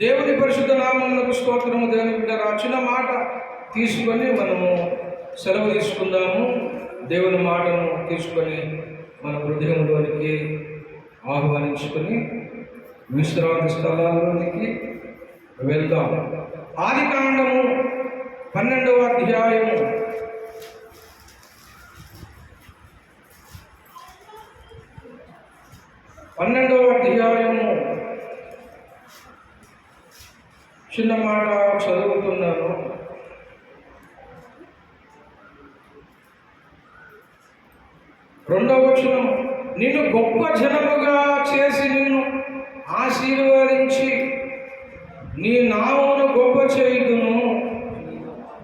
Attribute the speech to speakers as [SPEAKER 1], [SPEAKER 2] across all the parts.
[SPEAKER 1] దేవుని పరిశుద్ధ నామమునకు స్తోత్రము. దేవుని బిడ్డ చిన్న మాట తీసుకొని మనము సెలవు తీసుకుందాము. దేవుని మాటను తీసుకొని మన హృదయంలోనికి ఆహ్వానించుకొని విశ్రాంతి స్థలాల్లోనికి వెళ్దాం. ఆదికాండము 12వ అధ్యాయము 12వ అధ్యాయము చిన్న మాట చదువుతున్నాను. రెండవ వచనం, నిన్ను గొప్ప జనముగా చేసి నిన్ను ఆశీర్వదించి నీ నామమును గొప్ప చేయుదును.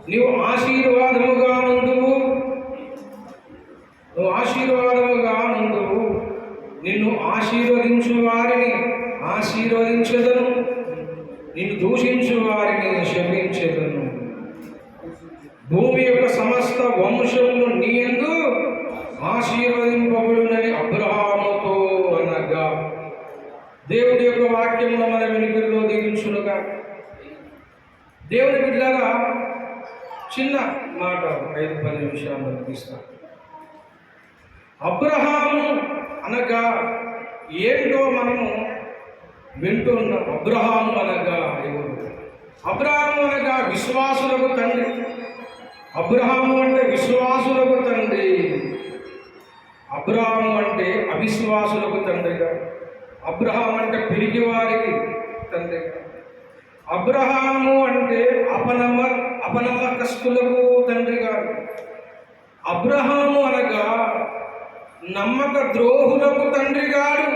[SPEAKER 1] నీవు ఆశీర్వాదముగా నుండువు, నిన్ను ఆశీర్వదించు వారిని ఆశీర్వదించెదను, నిన్ను దూషించు వారిని శపించెదను. భూమి యొక్క సమస్త వంశములు నీ యందు ఆశీర్వదింపబడునని అబ్రహాముతో అనగా. దేవుడి యొక్క వాక్యమును మన వెనుకలో దిగించునుగా. దేవుని బిడ్డలారా, చిన్న మాట 5-10 నిమిషాలు తీస్తాను. అబ్రహాము అనగా ఏంటో మనము వింటున్నాం. అబ్రహాము అనగా ఎవరు? అబ్రహాము అనగా విశ్వాసులకు తండ్రి. అబ్రహాము అంటే విశ్వాసులకు తండ్రి. అబ్రహాము అంటే అవిశ్వాసులకు తండ్రిగా. అబ్రహాము అంటే పిరికి వారికి తండ్రిగా. అబ్రహాము అంటే అపనమ్మకస్తులకు తండ్రిగా. అబ్రహాము అనగా నమ్మక ద్రోహులకు తండ్రిగాడు.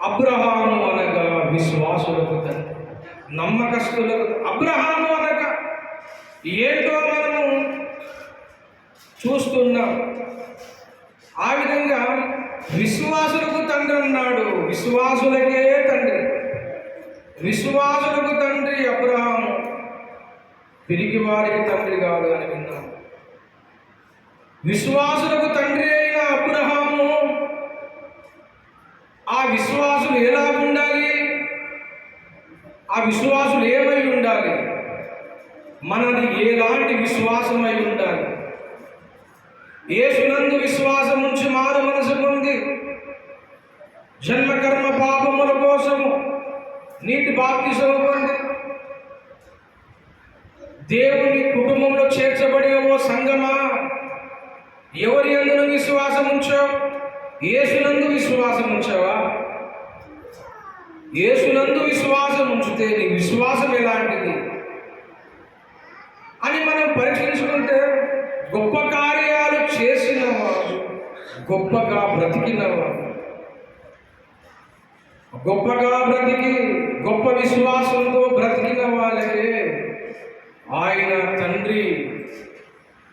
[SPEAKER 1] అబ్రహాము అనగా విశ్వాసులకు తండ్రి, నమ్మకస్తులకు. అబ్రహాము అనగా ఏంటో మనము చూస్తున్నాం. ఆ విధంగా విశ్వాసులకు తండ్రి అన్నాడు. విశ్వాసులకే తండ్రి, విశ్వాసులకు తండ్రి అబ్రహాము. పిరికి వారికి తండ్రి కాదు అని విన్నాం. విశ్వాసులకు తండ్రి అయిన అబ్రహాము, ఆ విశ్వాసులు ఎలా ఉండాలి? ఆ విశ్వాసులు ఏమై ఉండాలి? మనది ఎలాంటి విశ్వాసమై ఉండాలి? యేసునందు విశ్వాసం ఉంచి మారు మనసు పొంది జన్మకర్మ పాపముల కోసము నీటి బాప్తిసము పొంది దేవుని కుటుంబంలో చేర్చబడిన ఓ సంగమా, ఎవరి యందు విశ్వాసం ఉంచావు? యేసునందు విశ్వాసం ఉంచావా? యేసునందు విశ్వాసం ఉంచితే నీ విశ్వాసం ఎలాంటిది అని మనం పరీక్షించుకుంటే, గొప్ప కార్యాలు చేసినవాడు, గొప్పగా బ్రతికినవాడు, గొప్పగా బ్రతికి గొప్ప విశ్వాసంతో బ్రతికిన వాళ్ళకే ఆయన తండ్రి.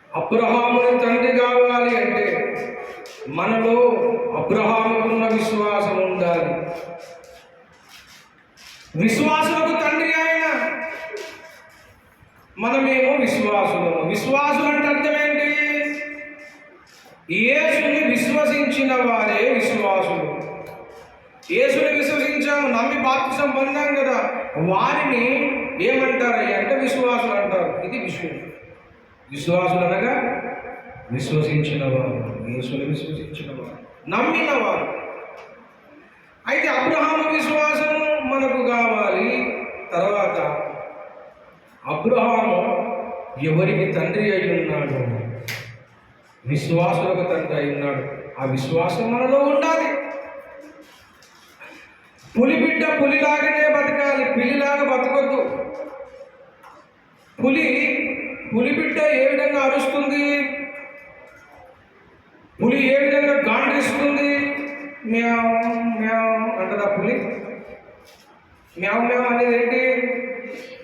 [SPEAKER 1] అబ్రహాముని తండ్రి కావాలి అంటే మనలో అబ్రహాముకున్న విశ్వాసం ఉండాలి. విశ్వాసులకు తండ్రి ఆయన, మనమేమో విశ్వాసులము. విశ్వాసులు అంటే అర్థం ఏంటి? యేసుని విశ్వసించిన వారే విశ్వాసులు. యేసుని విశ్వసించాము, నమ్మి బాప్తిసం పొందాం కదా, వారిని ఏమంటారయ్యా అంటే విశ్వాసులు అంటారు. ఇది విషయం. విశ్వాసులు అనగా విశ్వసించిన వారు, యేసుని విశ్వసించిన వారు, నమ్మిన వారు. అయితే అబ్రహాము విశ్వాసము మనకు కావాలి. తర్వాత అబ్రహాము ఎవరికి తండ్రి అయి ఉన్నాడు? విశ్వాసులకు తండ్రి అయి ఉన్నాడు. ఆ విశ్వాసం మనలో ఉండాలి. పులిబిడ్డ పులిలాగానే బతకాలి, పిల్లిలాగా బతకొద్దు. పులిబిడ్డ ఏ విధంగా అరుస్తుంది? పులి ఏ విధంగా గాండ్రిస్తుంది? మ్యావ్ మ్యావ్ అంటదా పులి? మ్యావ్ మ్యావ్ అనేది ఏంటి?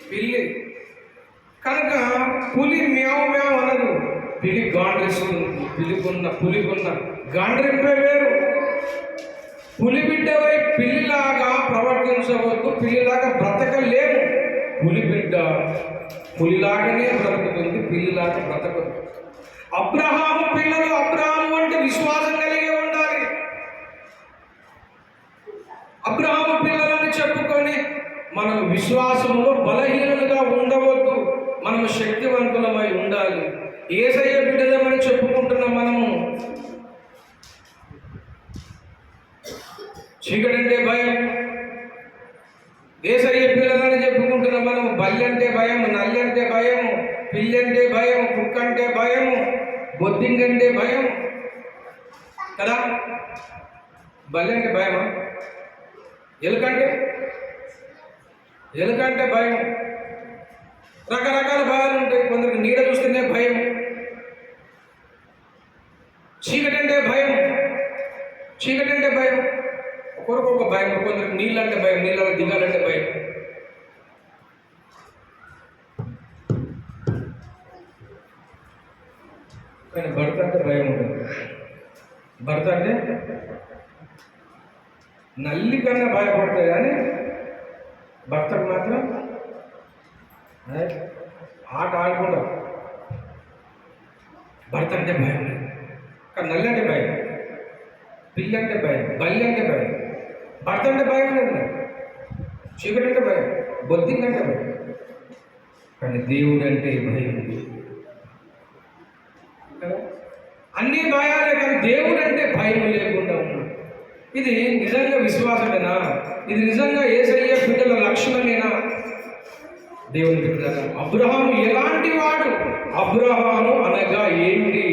[SPEAKER 1] పిల్లి. కనుక పులి మ్యావ్ మ్యావ్ అనదు, పిల్లి గాండ్రిస్తుంది. పులికున్న గాండ్రింపే వేరు. పులిబిడ్డవై పిల్లిలాగా ప్రవర్తించవద్దు, పిల్లిలాగా బ్రతకలేము. పులిబిడ్డ పులిలాగానే బ్రతుకుతుంది, పిల్లిలాగా బ్రతకదు. అబ్రహాము పిల్లలు అబ్రహాము అంటే విశ్వాసం కలిగి ఉండాలి. అబ్రహాము పిల్లలని చెప్పుకొని మనం విశ్వాసంలో బలహీనులుగా ఉండవద్దు. మనము శక్తివంతులమై ఉండాలి. యేసయ్య బిడ్డలమని చెప్పుకుంటున్న మనము చీకటంటే భయం, యేసయ్య పిల్లలని చెప్పుకుంటున్న మనము బల్లి అంటే భయం, నల్లి అంటే భయము, పిల్లి అంటే భయం, కుక్క అంటే భయము, బొద్దింకంటే భయం కదా. బల్లి అంటే భయమా? ఎలుకంటే భయం. రకరకాల భయాలు ఉంటాయి. కొందరికి నీడ చూస్తేనే భయం, చీకటి అంటే భయం, ఒకరికొక భయం. కొందరికి నీళ్ళంటే భయం, నీళ్ళలో దిగాలంటే భయం. కానీ భర్త అంటే భయం ఉంటుంది. భర్త అంటే నల్లి కన్నా భయపడతాయి, కానీ భర్తకు మాత్రం ఆట ఆడకుండా. భర్త అంటే భయం లేదు, కానీ నల్లి అంటే భయం, పిల్లి అంటే భయం, బల్లి అంటే భయం. భర్త అంటే భయం లేదు, చీకటి అంటే భయం, బొద్దింక అంటే భయం, కానీ దేవుడు అంటే భయం. అన్ని భయాలే, కానీ దేవుడు అంటే భయం లేకుండా ఉన్నాడు. ఇది నిజంగా విశ్వాసమేనా? ఇది నిజంగా యేసయ్య బిడ్డల లక్షణమేనా? దేవుని బిడ్డలారా, అబ్రహాము ఎలాంటి వాడు? అబ్రహాము అనగా ఏంటి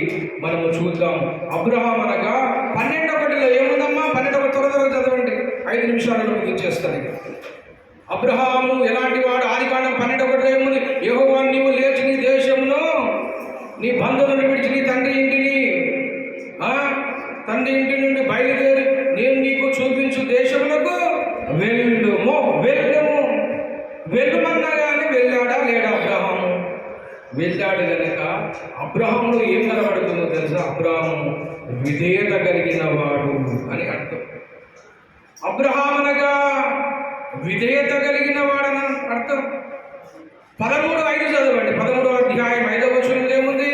[SPEAKER 1] మనము చూద్దాం. అబ్రహాం అనగా 12:1 ఏముందమ్మా? 12 త్వర చదవండి, 5 నిమిషాలలో ముగించేస్తాను. అబ్రహాము ఎలాంటి వాడు? ఆదికాండం 12:1 ఏముంది? యెహోవా నీవు లేచి నీ దేశమును, నీ బంధువులను విడిచి నీ తండ్రి ఇంటి నుండి బయలుదేరి నేను నీకు చూపించు దేశములకు వెళ్ళుము. వెళ్ళుమన్నా కానీ వెళ్ళాడా లేడా? అబ్రహాము వెళ్ళాడు కనుక అబ్రహాములో ఏం కనబడుతుందో తెలుసా? అబ్రహాము విధేయత కలిగిన వాడు అని అర్థం. అబ్రహాం అనగా విధేయత కలిగిన వాడని అర్థం. 13:5 చదవండి. 13వ అధ్యాయం 5వ వచనంలో ఏముంది?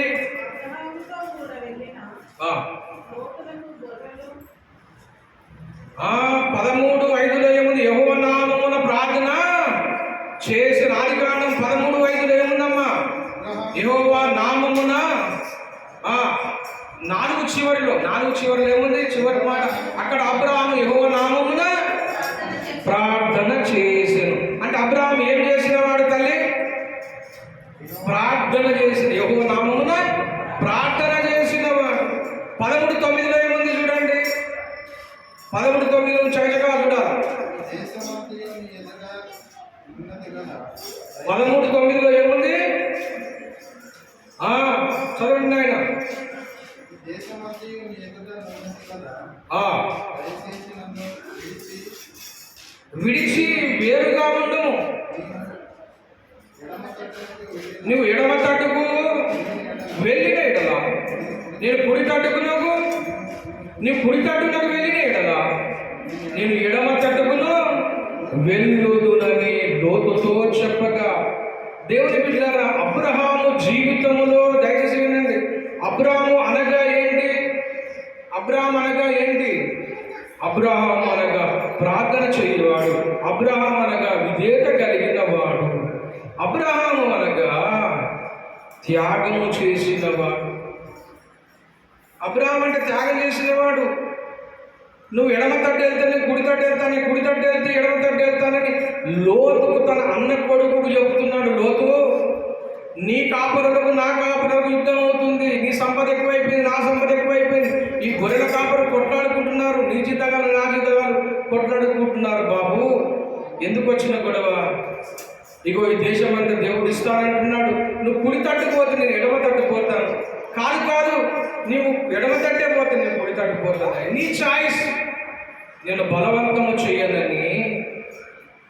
[SPEAKER 1] 13:5 ఏముంది? యెహోవా నామమున ప్రార్థన చేసిన. ఆదికాండం 13:5 ఏముందమ్మా? యెహోవా నామమున 4 చివరిలో ఏముంది? చివరి మాట అక్కడ అబ్రహాము యెహోవా నామమున ప్రార్థన చేసెను. అంటే అబ్రహాము ఏం చేసిన వాడు తల్లి? ప్రార్థన చేసిన. యెహోవా నామమున ప్రార్థన చేసిన వాడు. 13:9 ఏముంది చూడండి. 13:9 చక్కగా చూడాలి. 13:9 ఏముంది? చదవండి ఆయన. విడిచి వేరుగా ఉండము. నువ్వు ఎడమ తట్టుకు వెళ్ళిన ఎడలా, నేను కుడి తట్టుకునకు, నీవు కుడి తట్టునకు వెళ్ళిన ఎడలా నేను ఎడమ తట్టుకును వెళ్ళుదునని లోతుతో చెప్పగా. దేవుని బిడ్డలారా, అబ్రహాము జీవితంలో దయచేసి వినండి. అబ్రహాము అనగా ఏంటి? అబ్రహాము అనగా ప్రార్థన చేయవాడు. అబ్రహాము అనగా విధేయత కలిగిన వాడు. అబ్రహాము అనగా త్యాగము చేసినవాడు. అబ్రహాం అంటే త్యాగం చేసినవాడు. నువ్వు ఎడమ తట్టు వెళ్తానే కుడి తట్టు వెళ్తానే, కుడి తట్టు వెళ్తే ఎడమ తట్టు వెళ్తానని లోతుకు తన అన్న కొడుకుకు చెబుతున్నాడు. లోతు, నీ కాపురులకు నా కాపురులకు యుద్ధం అవుతుంది. నీ సంపద ఎక్కువైపోయింది, నా సంపద ఎక్కువైపోయింది. ఈ గొర్రెల కాపురు కొట్లాడుకుంటున్నారు, నీ జీతగాలు నా జీతగాలు కొట్లాడుకుంటున్నారు. బాబు, ఎందుకు వచ్చిన గొడవ? ఇగో ఈ దేశం అంతా దేవుడు ఇస్తానంటున్నాడు. నువ్వు కుడి తట్టుపోతే నేను ఎడమ తట్టుపోతాను. కాదు, నీవు ఎడమ తట్టే పోతే నేను కుడి తట్టుపోతాను. నీ చాయిస్. నేను బలవంతము చేయనని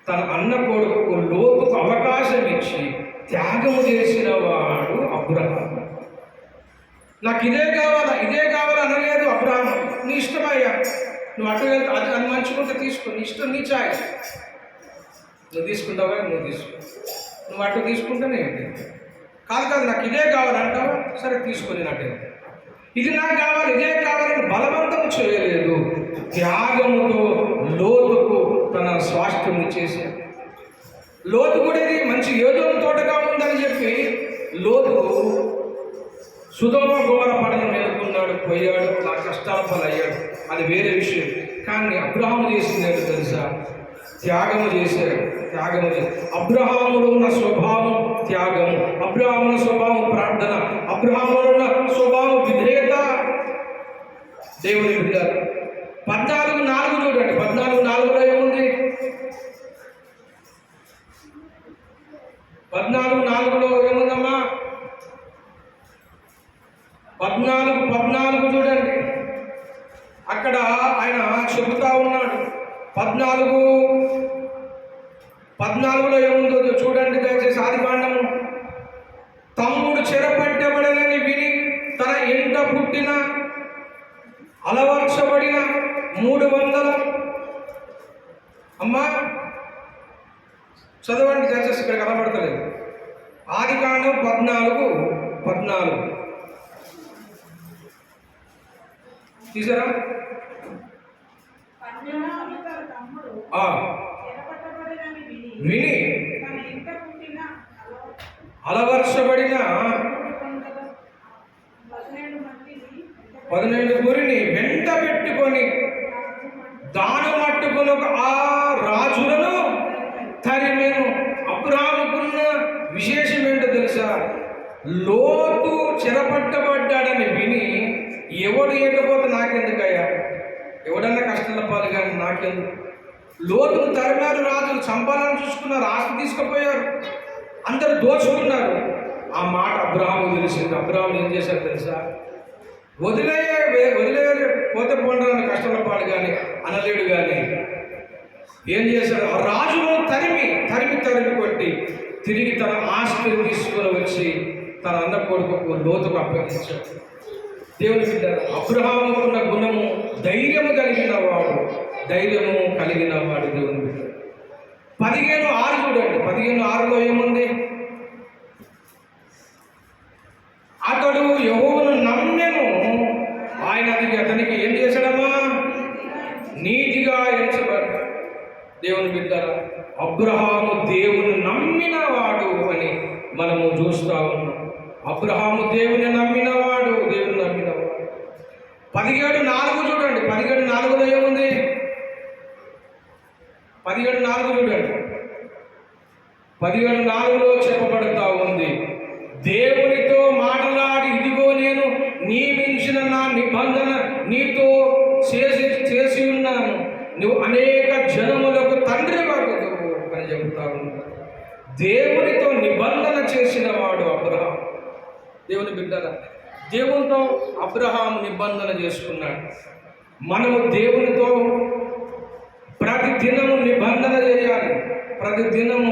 [SPEAKER 1] తన అన్న కొడుకు లోతుకు అవకాశం ఇచ్చి త్యాగము చేసిన వాడు అబ్రహాం. నాకు ఇదే కావాలి అనలేదు అబ్రహాం. నీ ఇష్టమయ్యా, నువ్వు అటు వెళ్తా, అది మంచుకుంటే తీసుకో, నీ ఇష్టం, నీ చాయిస్. నువ్వు తీసుకుంటావా? నువ్వు తీసుకో. నువ్వు అటు తీసుకుంటేనే కాదు నాకు ఇదే కావాలంటావా? సరే తీసుకొని నాటే. ఇది నాకు కావాలి, ఇదే కావాలని బలవంతం చేయలేదు. త్యాగముతో లోతుకు తన స్వాస్థ్యం ఇచ్చేసాడు. లోతు కూడా ఇది మంచి ఏదోని తోటగా ఉందని చెప్పి లోతు సుధోమ గోమర పట్టణం నేర్చుకున్నాడు, పోయాడు, ఆ కష్టాల పాలయ్యాడు, అది వేరే విషయం. కానీ అబ్రహాము చేసింది ఏంటో తెలుసా? త్యాగము చేశాడు. అబ్రహాములో ఉన్న స్వభావం త్యాగము, అబ్రహాముల స్వభావం ప్రార్థన, అబ్రహాములో ఉన్న స్వభావం విధేయత. దేవుని బిడ్డ 14:4 చూడండి. 14:4లో ఏముంది? 14:4లో ఏముందమ్మా? 14 చూడండి. అక్కడ ఆయన చెబుతా ఉన్నాడు. 14:14లో ఏముందో చూడండి దయచేసి. ఆదికాండము. తమ్ముడు చెరపట్టబడనని విని తన ఇంట పుట్టిన అలవర్చబడిన 300 అమ్మా చదవండి దయచేసి, ఇక్కడ కనబడతలేదు. ఆదికాండం 14:14 తీసారా? విని అలవర్చబడిన 12 గురిని వెంట పెట్టుకొని దాను మట్టుకుని ఆ రాజులను తరిమేను. అబ్రాహాముకున్న విశేషం ఏంటో తెలుసా? లోతు చెరపట్టబడ్డాడని విని ఎవడు ఏకపోతే నాకెందుకయ్యా, ఎవడన్నా కష్టాల పాలు కానీ నాకెందుకు? లోతును తరిమారు రాజులు, చంపాలని చూసుకున్నారు, ఆస్తి తీసుకుపోయారు, అందరు దోచుకున్నారు. ఆ మాట అబ్రహాము తెలిసింది. అబ్రహాము ఏం చేశారు తెలుసా? వదిలే పోతే పోండాలని కష్టాల పాలు కానీ అనలేడు. కానీ ఏం చేశాడు? ఆ రాజులను తరిమి కొట్టి తిరిగి తన ఆస్తిని తీసుకొని వచ్చి తన అన్న కొడుకు లోతుకు అప్పగించాడు. దేవుని బిడ్డ, అబ్రహాముకున్న గుణము ధైర్యము కలిగిన వాడు దేవుని బిడ్డ. 15:6 చూడండి. 15:6లో ఏముంది? అతడు యెహోవాను నమ్మెను, ఆయన అతనికి ఏం చేశాడమ్మా? నీతిగా ఎంచబడ్డాడు. దేవుని బిడ్డ, అబ్రహాము దేవుని నమ్మిన వాడు అని మనము చూస్తా ఉన్నాం. అబ్రహాము దేవుని నమ్మినవాడు. 17:4 చూడండి. 17:4లో ఏముంది? 17:4 చూడండి. 17:4లో చెప్పబడతా ఉంది, దేవునితో మాట్లాడి ఇదిగో నేను నియమించిన నా నిబంధన నీతో చేసి ఉన్నాను, నువ్వు అనేక జనములకు తండ్రి వాడుదు అని చెబుతా ఉన్నాడు. దేవునితో నిబంధన చేసిన వాడు అబ్రహాం. దేవుని బిడ్డల, దేవునితో అబ్రహాం నిబంధన చేసుకున్నాడు. మనము దేవునితో ప్రతి దినము నిబంధన చేయాలి. ప్రతిదినము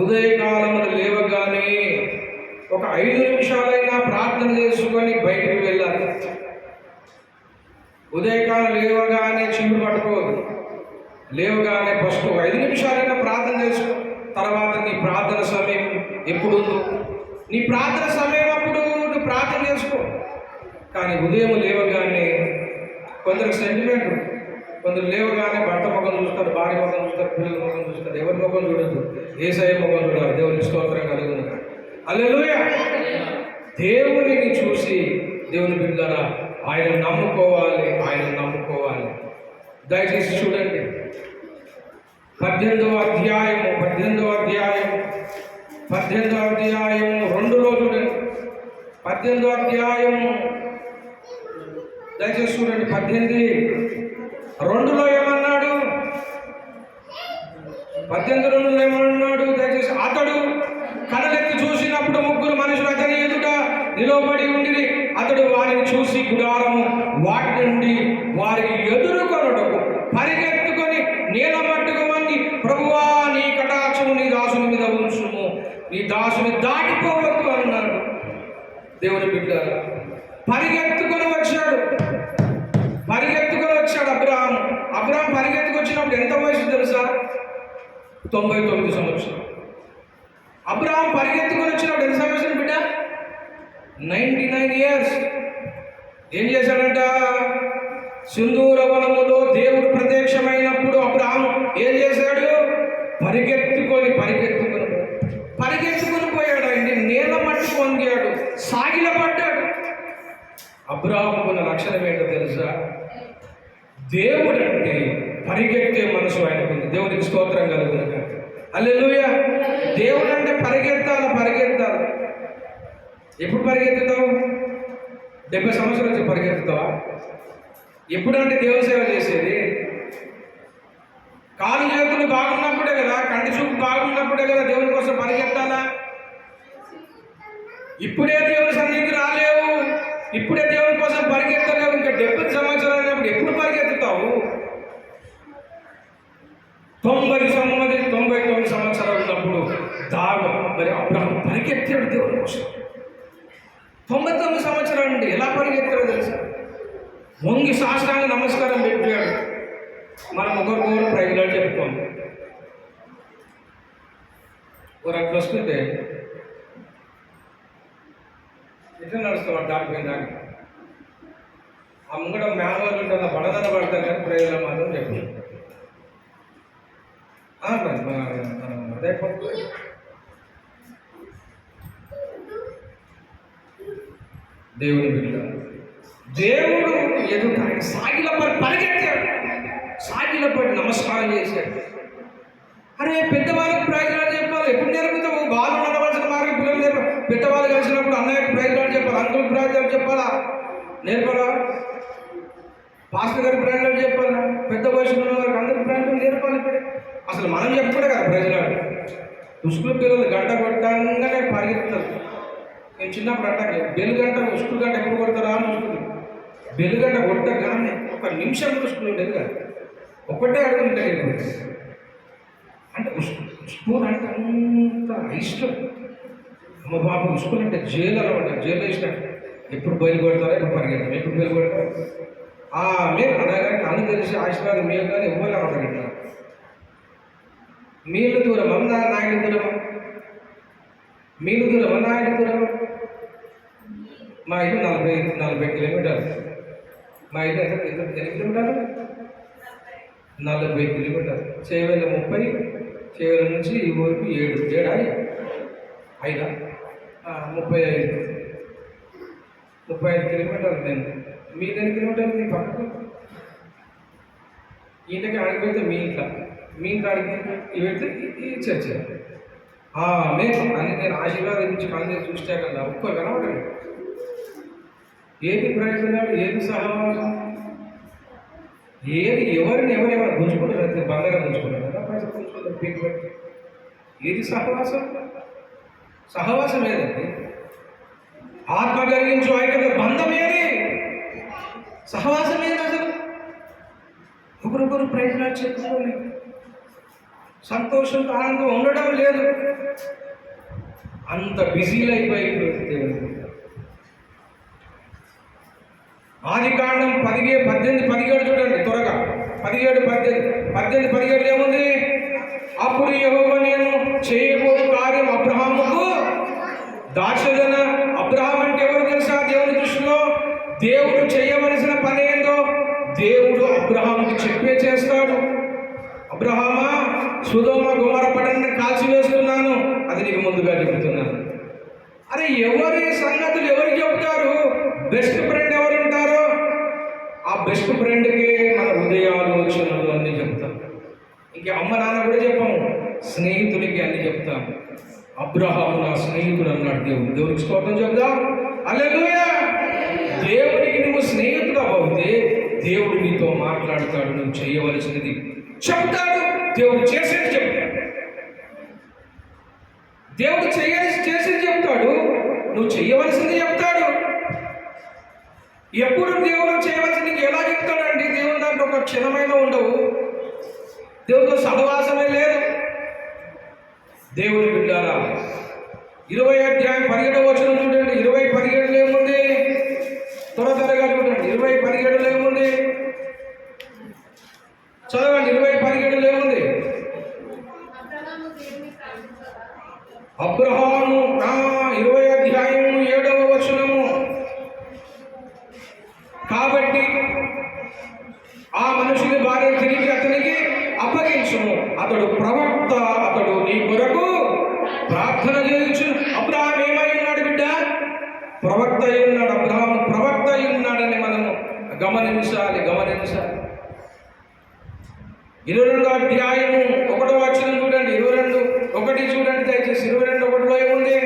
[SPEAKER 1] ఉదయకాలమున లేవగానే ఒక 5 నిమిషాలైనా ప్రార్థన చేసుకొని బయటికి వెళ్ళాలి. ఉదయకాలం లేవగానే చీపురు పట్టుకోవద్దు. లేవగానే ఫస్ట్ 5 నిమిషాలైనా ప్రార్థన చేసుకో. తర్వాత నీ ప్రార్థన సమయం ఎప్పుడుందో నీ ప్రార్థన సమయం అప్పుడు నువ్వు ప్రార్థన చేసుకో. కానీ ఉదయం లేవగానే కొందరికి సెంటిమెంట్, కొందరు లేవగానే భర్త ముఖం చూస్తారు, భార్య ముఖం చూస్తారు, పిల్లల ముఖం చూస్తారు. ఎవరి ముఖం చూడద్దు, యేసయ్య ముఖం చూడాలి. దేవుని స్తోత్రం కలుగును. హల్లెలూయా. దేవునిని చూసి దేవుని బిడ్డలారా ఆయన నమ్ముకోవాలి. దయచేసి చూడండి. 18వ అధ్యాయం 2లో చూడండి. 18వ అధ్యాయం దయచేసి చూడండి. 18:2లో ఏమన్నాడు? 18:2లో ఏమన్నాడు? దయచేసి అతడు కళ్ళెత్తి చూసినప్పుడు 3 మనుషులు అతని ఎదుట నిలబడి ఉండి, అతడు వారిని చూసి గుడారము వాటి నుండి వారికి ఎదురుకొనుటకు పరిగెత్తుకొని నేల మట్టుకు వంగి, ప్రభువా నీ కటాక్షము నీ దాసుని మీద ఉంచుము, నీ దాసుని దాటిపోవద్దు అన్నాడు. దేవుని బిడ్డ పరిగెత్తుకొని వచ్చాడు అబ్రహాం పరిగెత్తుకొచ్చినప్పుడు ఎంత వయసు తెలుసా? 99 సంవత్సరాలు. అబ్రహాం పరిగెత్తుకొని వచ్చినప్పుడు ఎంత సంవత్సరం బిడ్డ? 99 years. ఏం చేశాడంట? సింధూర వనములో దేవుడు ప్రత్యక్షమైనప్పుడు అబ్రహాం ఏం చేశాడు? పరిగెత్తుకొని పోయాడు. ఆయన్ని నేల మట్టి పొందాడు, సాగిలపడ్డాడు. అబ్రాహాముకున్న లక్షణం ఏంటో తెలుసా? దేవుడు అంటే పరిగెత్తే మనసు ఆయనకుంది. దేవునికి స్తోత్రం కలుగునుగాక. హల్లెలూయా. దేవుడు అంటే పరిగెత్తాలి. ఎప్పుడు పరిగెత్తుతావు? 70 సంవత్సరాలు వచ్చి పరిగెత్తుతావా? ఎప్పుడంటే దేవుని సేవ చేసేది? కాలు చేతులు బాగున్నప్పుడే కదా, కంటి చూపు బాగున్నప్పుడే కదా దేవుని కోసం పరిగెత్తాలా? ఇప్పుడే దేవుని సన్నిధికి రాలేవు, ఇప్పుడే దేవుని కోసం పరిగెత్తలేవు. ఇంకా 70 సంవత్సరాలు అయినప్పుడు ఎప్పుడు పరిగెత్తుతావు? 99 సంవత్సరాలు ఉన్నప్పుడు మరి అబ్రహాము పరిగెత్తాడు దేవుని కోసం. 99 సంవత్సరాలు నుండి ఎలా పరిగెత్తాడో తెలుసా? వంగి సాష్టాంగ నమస్కారం పెట్టాడు. మనం ఒకరికొకరు ప్రైజ్లాడు చెప్పుకోం. ఒక అట్లా వస్తుంటే ఎట్లా నడుస్తాం? దాటిపోయిన దాకా ఆ ముంగడ మేనవాళ్ళు ఉంటుంది, ఆ బడదన పడతారు కానీ ప్రైజ్లో మాత్రం చెప్పు. అదే దేవుని బిడ్డ, దేవుడు ఎదుట సాగిలపడి పరిగెత్తాడు, సాగిలపడి నమస్కారం చేశాడు. అరే పెద్దవాళ్ళకి ప్రయోజనాలు చెప్పాలి. ఎప్పుడు నేర్పుతావు? బాలు నడవలసిన మార్గం పిల్లలు పెద్దవాళ్ళు కలిసినప్పుడు అన్నయ్యకి ప్రయోజనాలు చెప్పాలి, అంకుల్ ప్రయోజనాలు చెప్పాలా? నేర్పరా? పాస్టర్ గారి ప్రయోజనాలు చెప్పాలా? పెద్ద వయసులో ఉన్న వారికి అందరికి ప్రయోజనాలు నేర్పాలి. ఇప్పుడే అసలు మనం చెప్పుకుంటే కదా ప్రయోజనాలు. స్కూల్ పిల్లలు గంట కొట్టంగానే పరిగెత్తారు. నేను చిన్నప్పుడు అంటాక బెల్ గంట స్కూల్ గంట ఎప్పుడు కొడతారా అని చూసుకుంటాను. బెల్ గంట కొట్టగానే 1 నిమిషం కూడా స్కూల్ ఉండేది కాదు. ఒకటే అడుగు ఉంటుంది. అంటే స్కూల్ అంటే అంత ఇష్టం. అమ్మ బాబు స్కూల్ అంటే జైలు అనమాట. జైలు ఇష్టం. ఎప్పుడు బయలు కొడతారా, ఎప్పుడు పరిగెత్తారు, ఎప్పుడు బయలు కొడతారు. మీరు అనగానే అన్ని తెలిసి ఆశీర్వాదం మీరు కానీ ఎవరు అనమాట. మీళ్ళు దూరం అన్నా నాయుడు దూరం, మీళ్ళు దూరం అన్నా నాయుడు దూరం. మా ఇల్లు 40 కిలోమీటర్లు. మా ఇల్లు ఎన్ని కిలోమీటర్లు? 40 కిలోమీటర్లు. చేవేళ్ళ 30, చేవేళ్ళ నుంచి ఈ ఊరికి 7 5 35 కిలోమీటర్లు. నేను మీరు ఎన్ని కిలోమీటర్లు? మీ పక్కకు ఇంటికి అడిగిపోతే మీ ఇంట్లో అడిగి పెడితే ఈ చర్చ మేము అని నేను ఆశీర్వాదించి పని చూస్తే కదా ఒక్క కనబడండి. ఏది ప్రయోజనాలు, ఏది సహవాసం, ఏది ఎవరెవరు గుంజుకుంటారు? అయితే బంగారం గుంజుకుంటారు కదా, పైసలు గుంజుకుంటారు, పీక్ పెట్టి. ఏది సహవాసం ఏదండి? ఆత్మ కలిగించు ఐక్యత బంధం ఏది? సహవాసం ఏది? అసలు ఒకరొకరు ప్రయోజనాలు చెప్పుకోవాలి, సంతోషంతో ఆనందం ఉండడం లేదు. అంత బిజీలు అయిపోయింది. ఆదికాండం 18 చూడండి త్వరగా. 17 ఏముంది? అప్పుడు యెహోవా నేను చేయబోయే కార్యం అబ్రహాముకు దాక్షదన. అబ్రహాం అంటే ఎవరు తెలుసా? దేవుని దృష్టిలో దేవుడు చేయవలసిన పని ఏందో దేవుడు అబ్రహాముకి చెప్పే చేస్తాడు. అబ్రహామా, సొదొమ గొమొర్రా పట్టణాన్ని కాల్చివేస్తున్నాను, అది నీకు ముందుగా చెబుతున్నాను. అరే ఎవరి సంగతులు ఎవరికి చెబుతారు? బెస్ట్ ఫ్రెండ్ ఎవరు ఉంటారో ఆ బెస్ట్ ఫ్రెండ్కి మన హృదయాలోచనలు అన్నీ చెప్తాం. ఇంకా అమ్మ నాన్న కూడా చెప్పాము, స్నేహితుడికి అన్ని చెప్తాం. అబ్రహాము నా స్నేహితుడు అన్నాడు దేవుడు. దేవుడికి స్తోత్రం చెప్దాం. హల్లెలూయా. దేవుడికి నువ్వు స్నేహితుడు అవుతే దేవుడు నీతో మాట్లాడతాడు, నువ్వు చేయవలసినది చెప్తాడు, దేవుడు చేసేది చెప్తాడు. దేవుడు చేసేది చెప్తాడు, నువ్వు చేయవలసింది చెప్తాడు. ఎప్పుడు దేవుడు చేయవలసింది ఎలా చెప్తాడండి? దేవుని దాంట్లో ఒక క్షణమైనా ఉండవు, దేవుడితో సహవాసమే లేదు. దేవుని బిడ్డారా, 20 అధ్యాయం 17వ వచనం చూడండి. 20:17 ఏముంది? త్వరగా చూడండి. 20:17 ఏముంది? చదవండి. 20:17 ఏముంది? అబ్రహాము 20 అధ్యాయం 7వ వచనము. కాబట్టి ఆ మనుషుని భార్య తిరిగి అతనికి అప్పగించుము, అతడు ప్రవక్త అధ్యాయము 1వ వచనం చూడండి. 22:1 చూడండి దయచేసి. 22:1లో ఏముంది?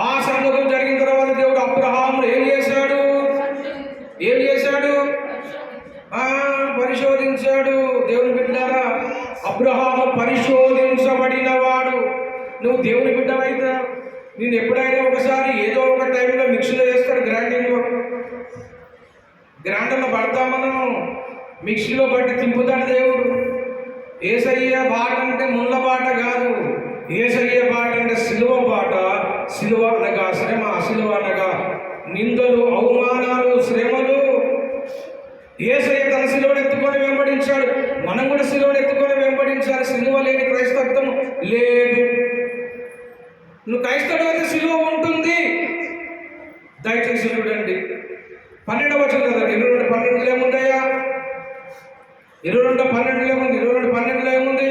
[SPEAKER 1] ఆ సంగతులు జరిగిన తర్వాత దేవుడు అబ్రహాము ఏం చేశాడు? పరిశోధించాడు. దేవుని బిడ్డారా, అబ్రహాము పరిశోధించబడిన వాడు. నువ్వు దేవుని బిడ్డవైతే నేను ఎప్పుడైనా ఒకసారి ఏదో ఒక టైంలో మిక్సీలో వేస్తాడు, గ్రైండర్లో పడతా, మనం మిక్సీలో పట్టి తింపుతాడు దేవుడు. యేసయ్య బాట అంటే ముళ్ళ బాట కాదు, యేసయ్య బాట అంటే సిలువ బాట. సిలువ అనగా శ్రమ, సిలువ అనగా నిందలు, అవమానాలు, శ్రమలు. యేసయ్య తన సిలువను ఎత్తుకొని వెంబడించాడు, మనం కూడా సిలువను ఎత్తుకొని వెంబడించాలి. సిలువ లేని క్రైస్తత్వం లేదు. నువ్వు క్రైస్తవుడు అయితే సిలువ ఉంటుంది. దయచేసి చూడండి 12వ వచనం కదండి. 22:12 ఏముందయ్యా? 22:12 ఏముంది? 22:12 ఏముంది?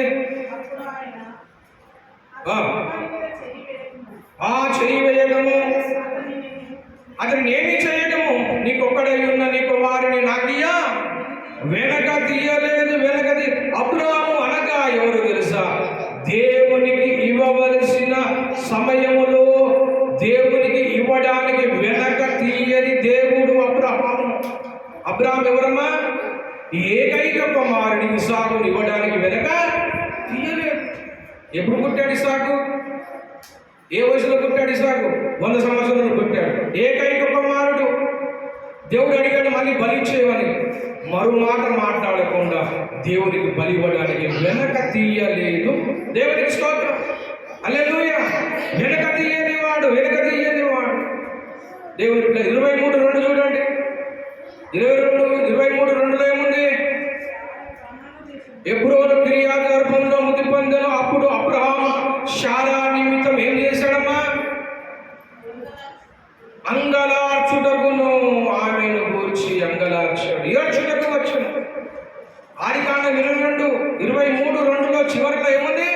[SPEAKER 1] చెయ్యి వేయగము, అతను ఏమి చేయగము, నీకొక్కడై ఉన్న నీ కుమారుని నాకియ్యా, వెనక తీయలేదు. వెనకది అబ్రాహాము అనగా ఎవరు తెలుసా? దేవునికి ఇవ్వవలసిన సమయములో దేవునికి ఇవ్వడానికి వెనక తీయని దేవుడు అబ్రాహాము. అబ్రాహాము ఎవరమ్మా? ఏకైక కుమారుని ఇస్సాకుని ఇవ్వడానికి వెనక తీయలేదు. ఎప్పుడు పుట్టాడు ఇస్సాకు? ఏ వయసులో పుట్టాడు ఇస్సాకు? 100 సంవత్సరాలు పుట్టాడు. ఏకైక కుమారుడు. దేవుడు అడిగాడు మళ్ళీ బలి చేయమని, మరో మాట మాట్లాడకుండా దేవునికి బలి ఇవ్వడానికి వెనక తీయలేదు. దేవునికి స్తోత్రం, హల్లెలూయా. వెనక తీయని వాడు. దేవుని 23:2 చూడండి. 23:2లో ఏముంది? ఎబ్రోను కిర్యత్ గర్భంలో మృతి పొందెను. అప్పుడు అబ్రహాము శారా నిమిత్తం ఏం చేశాడమ్మా? అంగలార్చుటకును, ఆమెను గూర్చి అంగలార్చాడు, ఏడ్చుటకు వచ్చాను. ఆదికాండం 23:2లో చివరిలో ఏముంది?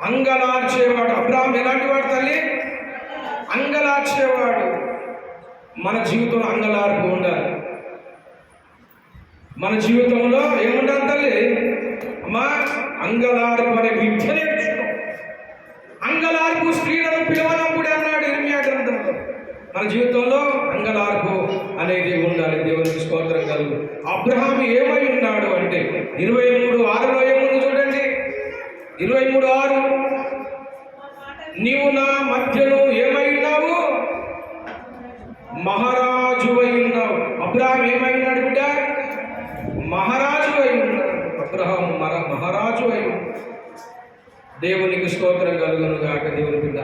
[SPEAKER 1] అంగలార్చేవాడు. అబ్రహాము ఎలాంటి వాడు తల్లి? అంగలార్చేవాడు. మన జీవితంలో అంగలార్పు ఉండాలి. మన జీవితంలో ఏముండాలి తల్లి? అమ్మా, అంగలార్పు అనే విద్య నేర్చుకో. అంగలార్పు స్త్రీలను పిలవనప్పుడు అన్నాడు ఇర్మియా గ్రంథంలో. మన జీవితంలో అంగలార్పు అనేది ఉండాలి. దేవునికి స్తోత్రం కలుగు. అబ్రహాము ఏమై ఉన్నాడు అంటే 23:6లో ఏముంది చూడండి. 23:6, నీవు నా మధ్యలో ఏమై ఉన్నావు? మహారాజు అయి ఉన్నావు. అబ్రహాము ఏమై ఉన్నాడు బిడ్డ? మహారాజు అయి ఉన్నాడు. అబ్రహాము మహారాజు అయి ఉన్నాడు. దేవునికి స్తోత్రం కలుగును గాక. దేవుని బిడ్డ,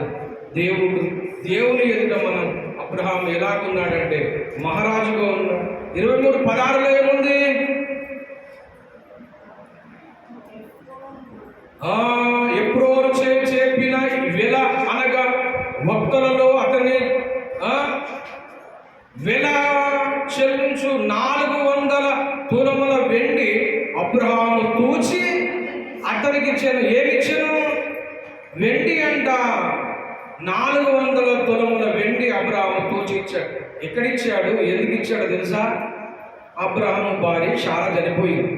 [SPEAKER 1] దేవుని ఎదుట మనం అబ్రహాము ఎలాగున్నాడంటే మహారాజుగా ఉన్నాడు. 23:16లో ఏముంది? ఎప్పుడో చెప్పిన వెల అనగా భక్తులలో అతని వెల చెల్లించు 400 తులముల వెండి అబ్రహాము తూచి అతనికి ఇచ్చాను. ఏమిచ్చాను? వెండి అంట. 400 తులముల వెండి అబ్రహాము తూచి ఇచ్చాడు. ఎక్కడిచ్చాడు? ఎందుకు ఇచ్చాడు తెలుసా? అబ్రహాము భార్య శారా చనిపోయింది.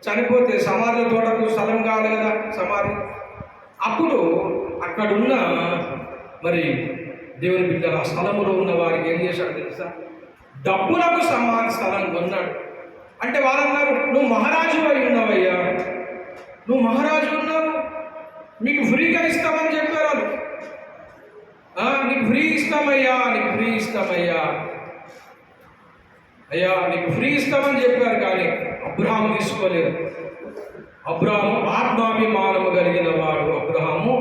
[SPEAKER 1] చనిపోతే సమాధి తోటకు స్థలం కాదు కదా, సమాధి. అప్పుడు అక్కడున్న మరి దేవుని బిడ్డల స్థలములో ఉన్న వారికి ఏం చేశాడు తెలుసా? డబ్బులకు సమాధి స్థలం కొన్నాడు. అంటే వాళ్ళన్నారు, నువ్వు మహారాజు అయి ఉన్నావయ్యా, నువ్వు మహారాజు ఉన్నావు, మీకు ఫ్రీగా ఇస్తామని చెప్పారు వాళ్ళు. నీకు ఫ్రీ ఇస్తామయ్యా, నీకు ఫ్రీ ఇస్తామయ్యా, అయ్యా నీకు ఫ్రీ ఇస్తామని చెప్పారు. కానీ అబ్రహాము తీసుకోలేదు. అబ్రహాము ఆత్మాభిమానము కలిగిన వాడు. అబ్రహాము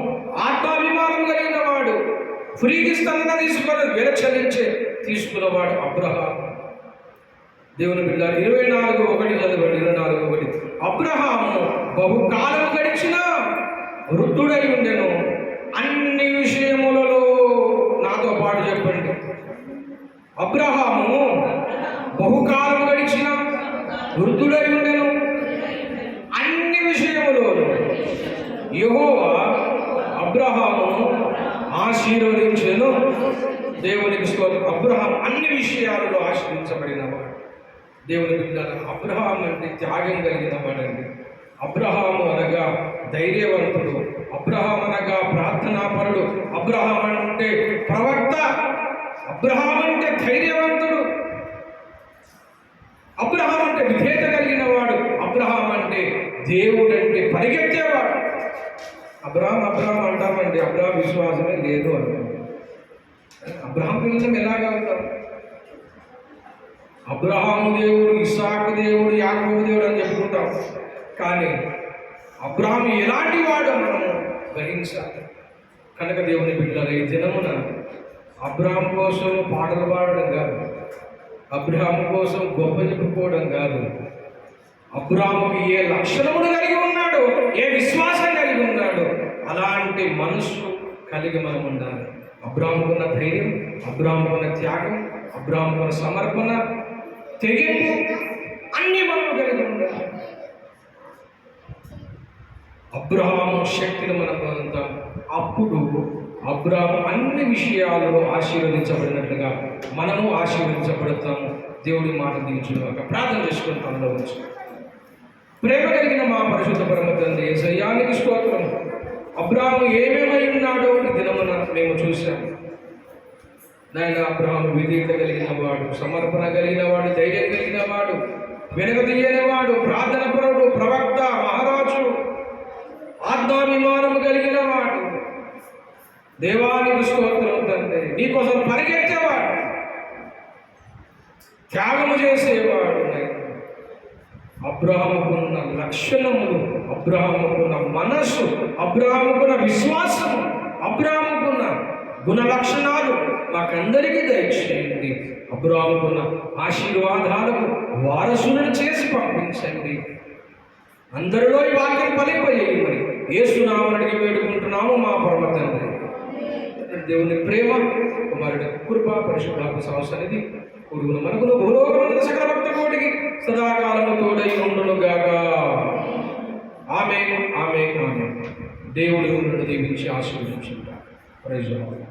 [SPEAKER 1] ఆత్మాభిమానం కలిగిన వాడు. ఫ్రీకి ఇస్తానన్నా తీసుకోలేదు, వెల చెల్లించే తీసుకున్నవాడు అబ్రహాము. దేవుని బిడ్డ 24:1 చదవండి. 24:1, అబ్రహాము బహుకాలం గడిచిన వృద్ధుడై ఉండెను, అన్ని విషయములలో. నాతో పాటు చెప్పండి. అబ్రహాము బహుకాలం గడిచిన వృద్ధుడై ఉండెను, అన్ని విషయములలో యెహోవా అబ్రహామును ఆశీర్వదించెను. దేవునికి స్తోత్రం. అబ్రహాం అన్ని విషయాలలో ఆశీర్వించబడినవాడు. దేవుని బిడ్డ, అబ్రహాం అంటే త్యాగం కలిగిన వాడండి. అబ్రహాము అనగా ధైర్యవంతుడు, అబ్రహాం అనగా ప్రార్థనాపరుడు, అబ్రహాం అంటే ప్రవక్త, అబ్రహాం అంటే ధైర్యవంతుడు, అబ్రహాం అంటే విధేయత కలిగిన వాడు, అబ్రహాం అంటే దేవుడు అంటే పరిగెత్తేవాడు. అబ్రహాం అంటామండి, అబ్రహాం విశ్వాసమే లేదు అంటాం. అబ్రహాం పిల్లలు ఎలాగవుతాం? అబ్రహాము దేవుడు, ఇస్సాకు దేవుడు, యాకోబు దేవుడు అని చెప్పుకుంటాం. కానీ అబ్రహాం ఎలాంటి వాడు మనము గ్రహించాలి. కనుక దేవుని బిడ్డలు ఈ దినమున అబ్రహాం కోసం పాటలు పాడడం కాదు, అబ్రహాం కోసం గొప్ప చెప్పుకోవడం కాదు, అబ్రహాముకి ఏ లక్షణములు కలిగి ఉన్నాడు, ఏ విశ్వాసం కలిగి ఉన్నాడు, అలాంటి మనసు కలిగి మనం ఉండాలి. అబ్రహాముకున్న ధైర్యం, అబ్రహాముకున్న త్యాగం, అబ్రహాముకున్న సమర్పణ, తెగింపు అన్నీ మనం కలిగి ఉండాలి. అబ్రహాము శక్తిని మనం పొందుతాం. అప్పుడు అబ్రహాము అన్ని విషయాలలో ఆశీర్వదించబడినట్లుగా మనము ఆశీర్వదించబడతాము. దేవుడి మాట దీవించుగాక. ప్రార్థన చేసుకుని పనిలో ఉంచు. ప్రేమ కలిగిన మా పరిశుద్ధ పరమ తండ్రి యేసయ్యానికి స్తోత్రం. అబ్రహాము ఏమేమై ఉన్నాడో ఈ దినమున మేము చూశాము నాయన. అబ్రహాము విధేయత కలిగిన వాడు, సమర్పణ కలిగిన వాడు, ధైర్యం కలిగిన వాడు, వెనుక తీయని వాడు, ప్రార్థన పరుడు, ప్రవక్త, మహారాజు, ఆత్మాభిమానము కలిగిన వాడు. దేవానికి స్తోత్రం తండ్రి. నీకోసం పరిగెత్తేవాడు, త్యాగము చేసేవాడు. అబ్రహాముకున్న లక్షణములు, అబ్రహాముకున్న మనస్సు, అబ్రహాముకున్న విశ్వాసము, అబ్రహాముకున్న గుణ లక్షణాలు మాకందరికీ దయచేయండి. అబ్రహాముకున్న ఆశీర్వాదాలకు వారసులను చేసి పంపించండి. అందరిలో ఈ వాక్యం ఫలింపజేయమని యేసు నామమున వేడుకుంటున్నాము మా పరమ తండ్రి. దేవుని ప్రేమ, కుమారుడి కృప, పరిశుద్ధాత్మ సహసన్నిధి కూడుకున్న మనకును భూలోకమున సకల భక్త కోటికి సదాకాలము తోడై ఉండును గాక. ఆమేన్, ఆమేన్, ఆమేన్. దేవుడి నుండి దీవించి ఆశీర్వదించుగాక. Praise the lord.